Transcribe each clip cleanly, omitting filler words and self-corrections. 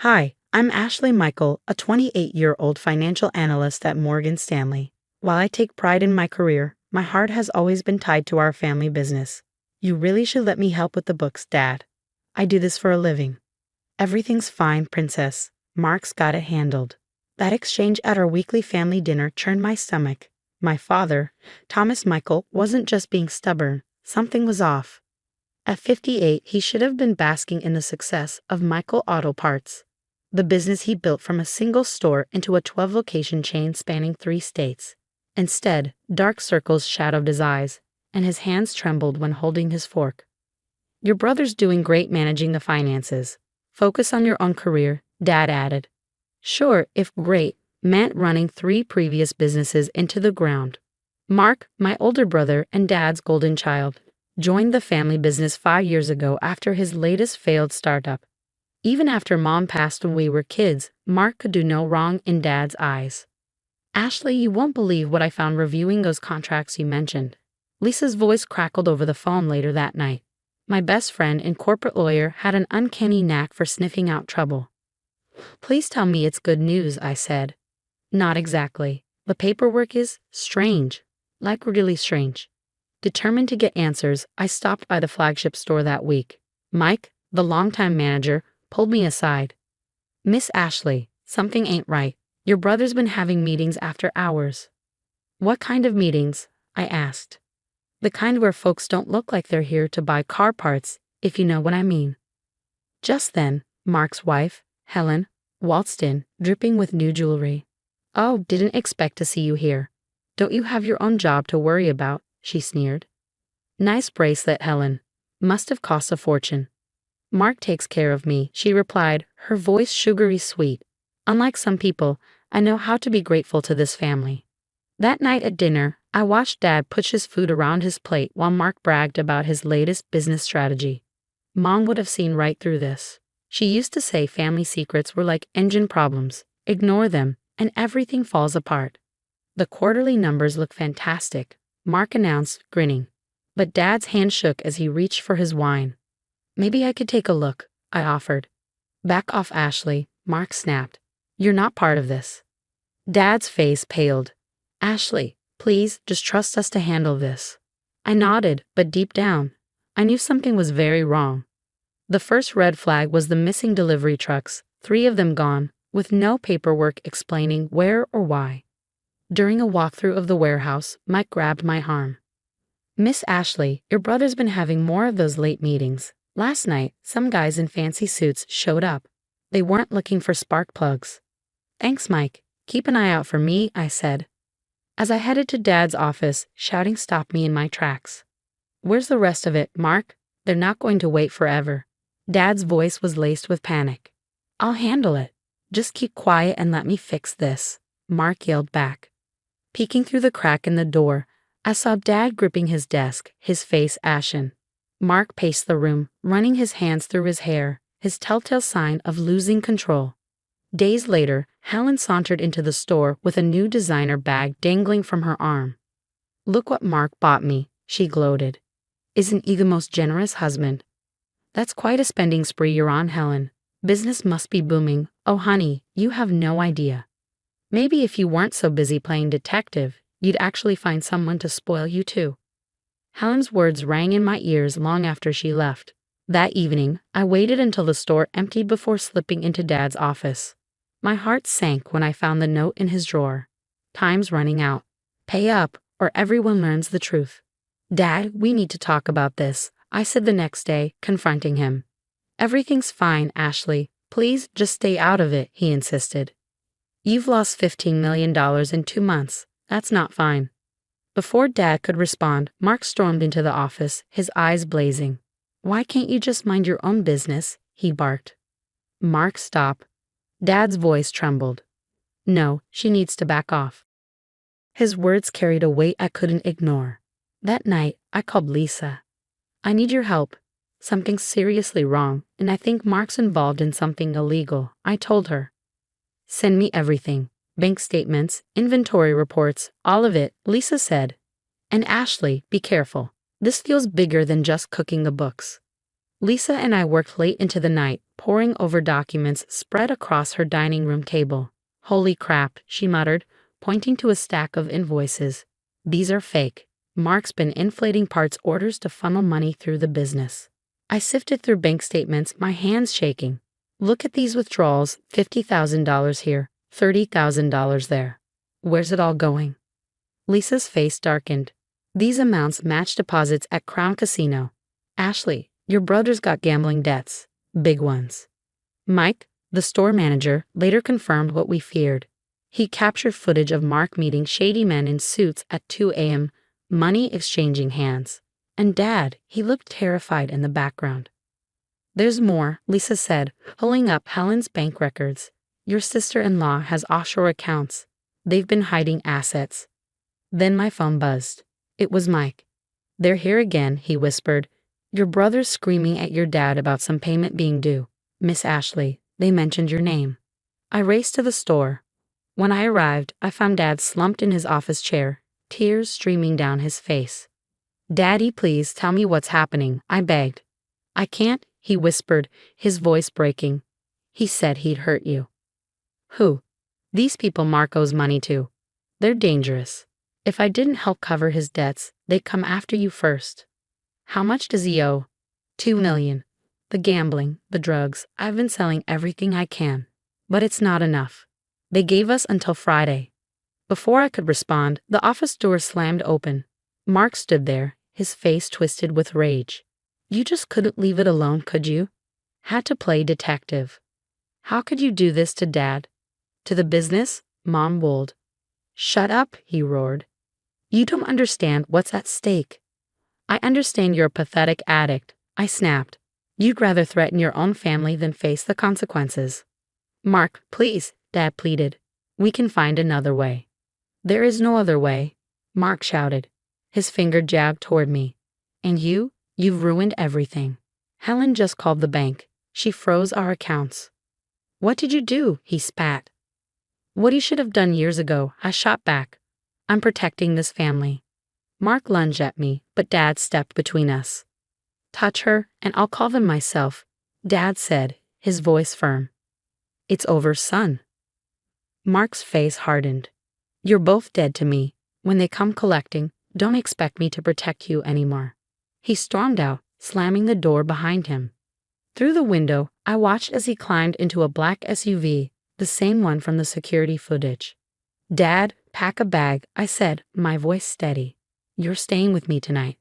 Hi, I'm Ashley Michael, a 28-year-old financial analyst at Morgan Stanley. While I take pride in my career, my heart has always been tied to our family business. You really should let me help with the books, Dad. I do this for a living. Everything's fine, Princess. Mark's got it handled. That exchange at our weekly family dinner churned my stomach. My father, Thomas Michael, wasn't just being stubborn. Something was off. At 58, he should have been basking in the success of Michael Auto Parts, the business he built from a single store into a 12-location chain spanning 3 states. Instead, dark circles shadowed his eyes, and his hands trembled when holding his fork. Your brother's doing great managing the finances. Focus on your own career, Dad added. Sure, if great meant running 3 previous businesses into the ground. Mark, my older brother and Dad's golden child, joined the family business 5 years ago after his latest failed startup. Even after Mom passed when we were kids, Mark could do no wrong in Dad's eyes. Ashley, you won't believe what I found reviewing those contracts you mentioned. Lisa's voice crackled over the phone later that night. My best friend and corporate lawyer had an uncanny knack for sniffing out trouble. Please tell me it's good news, I said. Not exactly. The paperwork is strange. Like really strange. Determined to get answers, I stopped by the flagship store that week. Mike, the longtime manager, pulled me aside. Miss Ashley, something ain't right. Your brother's been having meetings after hours. What kind of meetings? I asked. The kind where folks don't look like they're here to buy car parts, if you know what I mean. Just then, Mark's wife, Helen, waltzed in, dripping with new jewelry. Oh, didn't expect to see you here. Don't you have your own job to worry about? She sneered. Nice bracelet, Helen. Must have cost a fortune. Mark takes care of me, she replied, her voice sugary sweet. Unlike some people, I know how to be grateful to this family. That night at dinner, I watched Dad push his food around his plate while Mark bragged about his latest business strategy. Mom would have seen right through this. She used to say family secrets were like engine problems. Ignore them, and everything falls apart. The quarterly numbers look fantastic, Mark announced, grinning. But Dad's hand shook as he reached for his wine. Maybe I could take a look, I offered. Back off, Ashley, Mark snapped. You're not part of this. Dad's face paled. Ashley, please, just trust us to handle this. I nodded, but deep down, I knew something was very wrong. The first red flag was the missing delivery trucks, 3 of them gone, with no paperwork explaining where or why. During a walkthrough of the warehouse, Mike grabbed my arm. Miss Ashley, your brother's been having more of those late meetings. Last night, some guys in fancy suits showed up. They weren't looking for spark plugs. Thanks, Mike. Keep an eye out for me, I said. As I headed to Dad's office, shouting stopped me in my tracks. Where's the rest of it, Mark? They're not going to wait forever. Dad's voice was laced with panic. I'll handle it. Just keep quiet and let me fix this, Mark yelled back. Peeking through the crack in the door, I saw Dad gripping his desk, his face ashen. Mark paced the room, running his hands through his hair, his telltale sign of losing control. Days later, Helen sauntered into the store with a new designer bag dangling from her arm. Look what Mark bought me, she gloated. Isn't he the most generous husband? That's quite a spending spree you're on, Helen. Business must be booming. Oh, honey, you have no idea. Maybe if you weren't so busy playing detective, you'd actually find someone to spoil you too. Helen's words rang in my ears long after she left. That evening, I waited until the store emptied before slipping into Dad's office. My heart sank when I found the note in his drawer. Time's running out. Pay up, or everyone learns the truth. Dad, we need to talk about this, I said the next day, confronting him. Everything's fine, Ashley. Please just stay out of it, he insisted. You've lost $15 million in 2 months. That's not fine. Before Dad could respond, Mark stormed into the office, his eyes blazing. Why can't you just mind your own business? He barked. Mark, stop. Dad's voice trembled. No, she needs to back off. His words carried a weight I couldn't ignore. That night, I called Lisa. I need your help. Something's seriously wrong, and I think Mark's involved in something illegal, I told her. Send me everything. Bank statements, inventory reports, all of it, Lisa said. And Ashley, be careful. This feels bigger than just cooking the books. Lisa and I worked late into the night, poring over documents spread across her dining room table. Holy crap, she muttered, pointing to a stack of invoices. These are fake. Mark's been inflating parts orders to funnel money through the business. I sifted through bank statements, my hands shaking. Look at these withdrawals, $50,000 here, $30,000 there. Where's it all going? Lisa's face darkened. These amounts match deposits at Crown Casino. Ashley, your brother's got gambling debts. Big ones. Mike, the store manager, later confirmed what we feared. He captured footage of Mark meeting shady men in suits at 2 a.m., money exchanging hands. And Dad, he looked terrified in the background. There's more, Lisa said, pulling up Helen's bank records. Your sister-in-law has offshore accounts. They've been hiding assets. Then my phone buzzed. It was Mike. They're here again, he whispered. Your brother's screaming at your dad about some payment being due. Miss Ashley, they mentioned your name. I raced to the store. When I arrived, I found Dad slumped in his office chair, tears streaming down his face. Daddy, please tell me what's happening, I begged. I can't, he whispered, his voice breaking. He said he'd hurt you. Who? These people Mark owes money to. They're dangerous. If I didn't help cover his debts, they'd come after you first. How much does he owe? $2 million. The gambling, the drugs, I've been selling everything I can. But it's not enough. They gave us until Friday. Before I could respond, the office door slammed open. Mark stood there, his face twisted with rage. You just couldn't leave it alone, could you? Had to play detective. How could you do this to Dad? To the business? Mom wailed. Shut up, he roared. You don't understand what's at stake. I understand you're a pathetic addict, I snapped. You'd rather threaten your own family than face the consequences. Mark, please, Dad pleaded. We can find another way. There is no other way, Mark shouted. His finger jabbed toward me. And you've ruined everything. Helen just called the bank. She froze our accounts. What did you do? He spat. What you should have done years ago, I shot back. I'm protecting this family. Mark lunged at me, but Dad stepped between us. Touch her, and I'll call them myself, Dad said, his voice firm. It's over, son. Mark's face hardened. You're both dead to me. When they come collecting, don't expect me to protect you anymore. He stormed out, slamming the door behind him. Through the window, I watched as he climbed into a black SUV, the same one from the security footage. Dad, pack a bag, I said, my voice steady. You're staying with me tonight.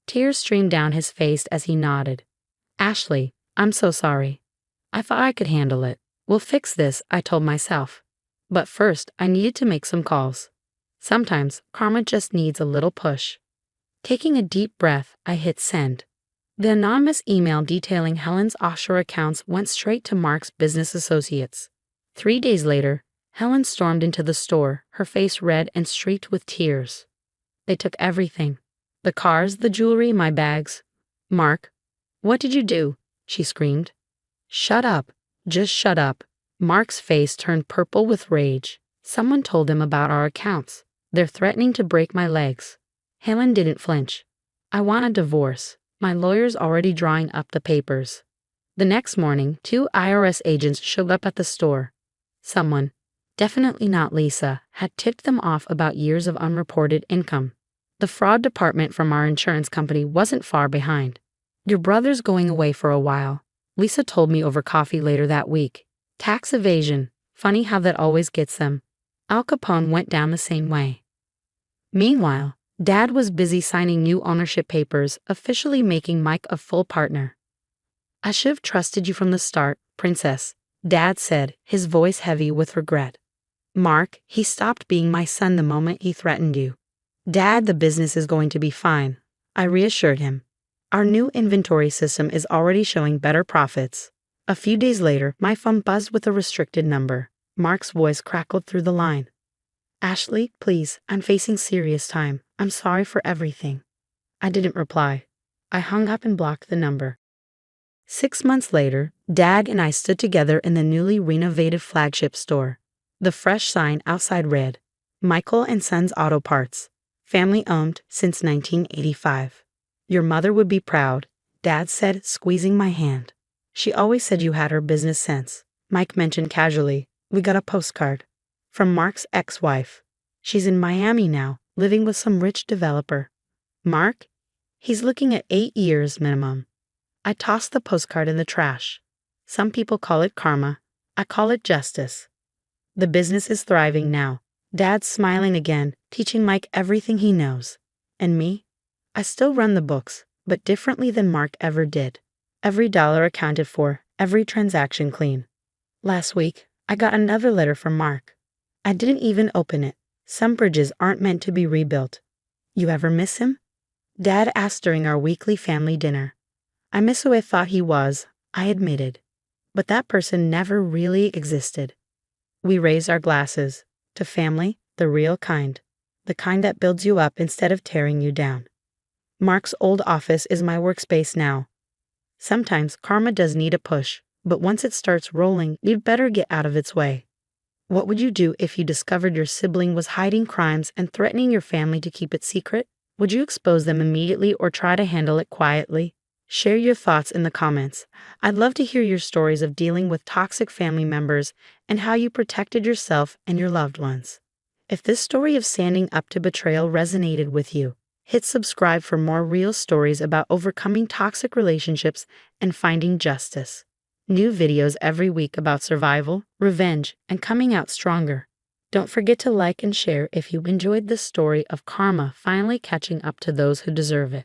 Tears streamed down his face as he nodded. Ashley, I'm so sorry. I thought I could handle it. We'll fix this, I told myself. But first, I needed to make some calls. Sometimes, karma just needs a little push. Taking a deep breath, I hit send. The anonymous email detailing Helen's offshore accounts went straight to Mark's business associates. 3 days later, Helen stormed into the store, her face red and streaked with tears. They took everything. The cars, the jewelry, my bags. Mark, what did you do? She screamed. Shut up. Just shut up. Mark's face turned purple with rage. Someone told him about our accounts. They're threatening to break my legs. Helen didn't flinch. I want a divorce. My lawyer's already drawing up the papers. The next morning, 2 IRS agents showed up at the store. Someone, definitely not Lisa, had tipped them off about years of unreported income. The fraud department from our insurance company wasn't far behind. Your brother's going away for a while, Lisa told me over coffee later that week. Tax evasion. Funny how that always gets them. Al Capone went down the same way. Meanwhile, Dad was busy signing new ownership papers, officially making Mike a full partner. I should have trusted you from the start, Princess, Dad said, his voice heavy with regret. Mark, he stopped being my son the moment he threatened you. Dad, the business is going to be fine, I reassured him. Our new inventory system is already showing better profits. A few days later, my phone buzzed with a restricted number. Mark's voice crackled through the line. Ashley, please, I'm facing serious time. I'm sorry for everything. I didn't reply. I hung up and blocked the number. 6 months later, Dad and I stood together in the newly renovated flagship store. The fresh sign outside read, Michael and Sons Auto Parts. Family owned since 1985. Your mother would be proud. Dad said, squeezing my hand. She always said you had her business sense. Mike mentioned casually. We got a postcard. From Mark's ex-wife. She's in Miami now, living with some rich developer. Mark? He's looking at 8 years minimum. I tossed the postcard in the trash. Some people call it karma. I call it justice. The business is thriving now. Dad's smiling again, teaching Mike everything he knows. And me? I still run the books, but differently than Mark ever did. Every dollar accounted for, every transaction clean. Last week, I got another letter from Mark. I didn't even open it. Some bridges aren't meant to be rebuilt. You ever miss him? Dad asked during our weekly family dinner. I miss who I thought he was, I admitted. But that person never really existed. We raise our glasses. To family, the real kind. The kind that builds you up instead of tearing you down. Mark's old office is my workspace now. Sometimes karma does need a push, but once it starts rolling, you'd better get out of its way. What would you do if you discovered your sibling was hiding crimes and threatening your family to keep it secret? Would you expose them immediately or try to handle it quietly? Share your thoughts in the comments. I'd love to hear your stories of dealing with toxic family members and how you protected yourself and your loved ones. If this story of standing up to betrayal resonated with you, hit subscribe for more real stories about overcoming toxic relationships and finding justice. New videos every week about survival, revenge, and coming out stronger. Don't forget to like and share if you enjoyed this story of karma finally catching up to those who deserve it.